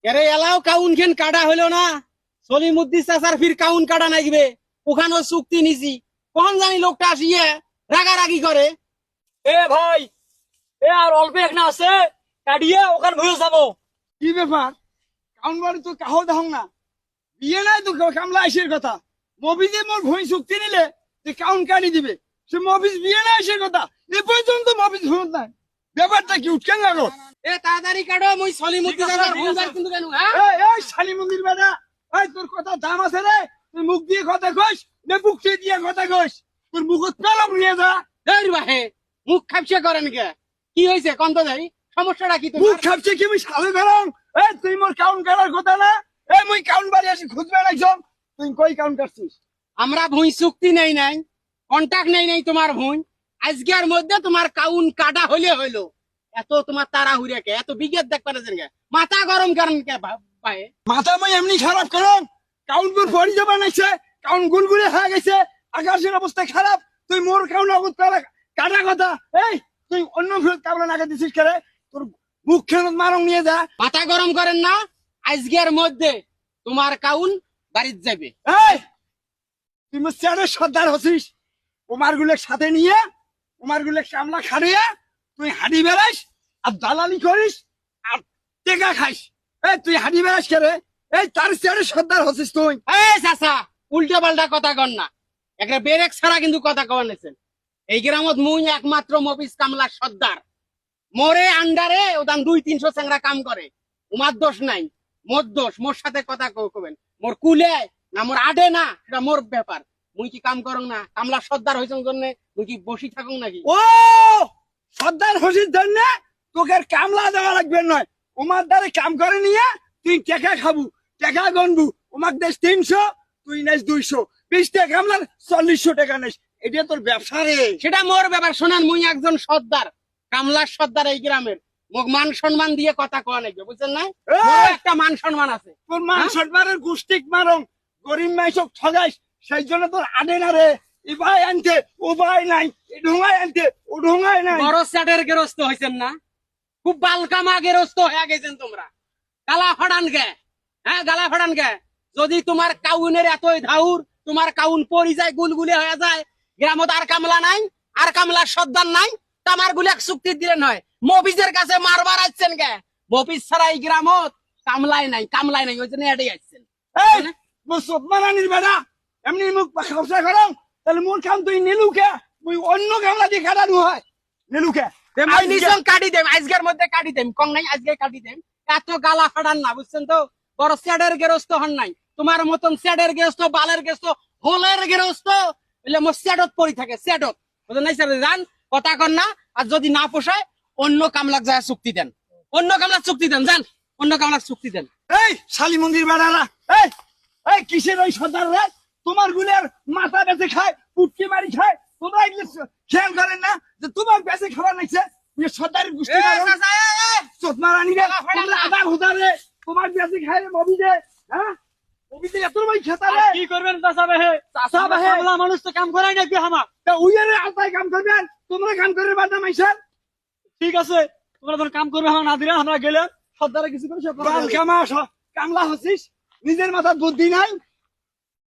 এরে এলাও কাউন খেন কাটা হইলো না সলিমুদ্দিন চাচার ফির কাউন কাটা নাইবে ওখানেও চুক্তি নিছি কখন জানি লোকটা আসিয়ে রাগারাগি করে। এ ভাই এ আর অল্প এক না আছে কাটিয়ে ওখানে ভুলে যাবো। কি ব্যাপার কাউন বাড়ি তো কাহো দাহং না বিয়ে নাই তো কামলা আইসের কথা মবিজে মোর ভই চুক্তি নিলে যে কাউন কাটি দিবে সে মবিজ বিয়ে নাই আইসের কথা এ পর্যন্ত মবিজ শুনত নাই ব্যাপারটা কি উঠকেন লাগো। এ তাড়াতাড়ি কাটো মই সলিমুদ্দিন চাচার ভুলবার কিন্তু কেন হ্যাঁ এই শালি মন্দির বেটা এই তোর কথা দাম আছে রে তুই মুখ দিয়ে কথা কইস নে বুক দিয়ে কথা কইস তোর মুখত পেলাম নিয়ে যা। এই বাহে মুখ খাপছে করেন কে কি হইছে কন্ত যাই সমস্যাটা কি মুখ তোমার? খাপছে কি আমি সালে গরম এই তুই মোর কাউন কাটার কথা না এই মুই কাউন বাড়ি আসি খুঁজবে নাইছম তুই কই কাউন কাটছিস। আমরা ভুঁই চুক্তি নেই নাই কন্টাক্ট নেই নাই তোমার ভুঁই আজকের মধ্যে তোমার কাউন কাটা হইলে হইলো এত তোমার তারা হুড়ে কে এত বিগেত দেখ পারেছেন কে মাথা গরম করেন কে ভাই মাথা মই এমনি খারাপ করম কাউন গুল পড়ি যাবা নাইছে কাউন গুলগুলে হয়ে গেছে আকাশের অবস্থা খারাপ তুই মোর কাউন অবস্থা কাটা কথা এই তুই অন্য কামলা নাকা দিছিস করে তোর মুখ খেনত মারং নিয়ে যা। মাথা গরম করেন না আজকের মধ্যে তোমার কাউন বাড়িতে যাবে। এই তুই মোর চেয়ারের সর্দার হছিস ওমার গুলের সাথে নিয়ে ওমার গুলের কামলা খাড়িয়ে তুই হাঁড়ি বেড়াইস আর দালালি করিস আর টেকা খাইস এই তুই হাঁড়ি বেড়াইস করে এই তার চেয়ারের সর্দার হছিস তুই। এই চাচা উল্টা পাল্টা কথা কন না একটা বেরেক ছাড়া কিন্তু কথা কন নেছেন এই গ্রামত মুই একমাত্র মফিজ কামলার সর্দার মোরে আন্ডারে ওদান 200-300 চ্যাংরা কাম করে উমার দোষ নাই মোর দোষ মোর সাথে কথা কবেন মোর কুলে না মোর আডে না সেটা মোর ব্যাপার মুই কি কাম করং না কামলার সর্দার হইছেন জন্য মুই কি বসি থাকুন নাকি? ও সর্দার হছিস জন্য তোকে আর কামলা দেওয়া লাগবে নয় ওমার দ্বারে কাম করে নিয়ে তুই টেকা খাবু টেকা গনবু ওমার দেশ 300 তুই নেস 200 20 টাকা কামলার 40 টাকা নেস এটা তোর ব্যবসা রে। সেটা মোর ব্যাপার শোনেন মুই একজন সর্দার কামলার সর্দার এই গ্রামের মোক মান সম্মান দিয়ে কথা কওয়া নাকি বুঝছেন না মোর একটা মান সম্মান আছে। তোর মান সর্দারের গোষ্ঠিক মারং গরিব মাইসক ঠগাইস সেই জন্য তোর আডে না রে ই ভাই আনতে ও ভাই নাই এ ঢোঙায় আনতে ও ঢোঙায় নাই। বড় স্যাটের গেরস্ত হয়েছেন না খুব বালকামা গেরস্ত হয়ে গেছেন তোমরা গালা ফাড়ান গে হ্যাঁ গালা ফাড়ান গে যদি তোমার কাউনের এতই ধাউর তোমার কাউন পরি যায় গুলগুলে হয়ে যায় গ্রামত আর কামলা নাই আর কামলার সর্দার নাই তামার গুলে চুক্তি দিলেন হয় মফিজের কাছে মারবার আসছেন গে মফিজ ছাড়া এই গ্রামত কামলাই নাই ওই জন্য এটাই আসছেন। এই মুসব মারানির বেড়া এমনি মুখ খাওসা করং তাহলে মোর কাম তুই নিলুকে তুই অন্য কামলা দিয়ে কাটানো হয় নিলুকে আমি নিছং কাটি দেম আজকের মধ্যে কাটি দেম কং নাই আজকে কাটি দেম এত গালা ফাটান না বুঝছেন তো বড় স্যাডের গেরস্ত হন নাই তোমার মতন স্যাডের গেরস্ত বালের গেরস্ত হোলের গেরস্ত বলে মোর স্যাডত পড়ি থাকে স্যাডত বুঝলেন নাই স্যার জান কথা কন না আর যদি না পোষায় অন্য কামলাক যায় চুক্তি দেন অন্য কামলাক চুক্তি দেন জান অন্য কামলাক চুক্তি দেন। এই শালি মন্দির বেড়ারা এই এই কিসের ওই সর্দার রে তোমার গুলের মাথা বেঁচে খায় পুটকি মারি খায় তোমরা এগুলো খেয়াল করেন না যে তোমার বেঁচে খাবার নাইছে সর্দারের গোষ্ঠী চোট মারানি রে তোমরা আধা ঘোদা রে তোমার বেঁচে খায় রে মবিজে হ্যাঁ মবিজে এত ভাই খেতা রে কি করবেন চাচা ভাই? চাচা ভাই কামলা মানুষ তো কাম করাই নাকি আমার। তা উইয়ারে আলতায় কাম করবেন তোমরা কাম করে বাদা মাইছেন ঠিক আছে তোমরা যখন কাম করবে আমার না দিলে আমরা গেলে সর্দারে কিছু করে সব কামলা হচ্ছিস নিজের মাথার বুদ্ধি নাই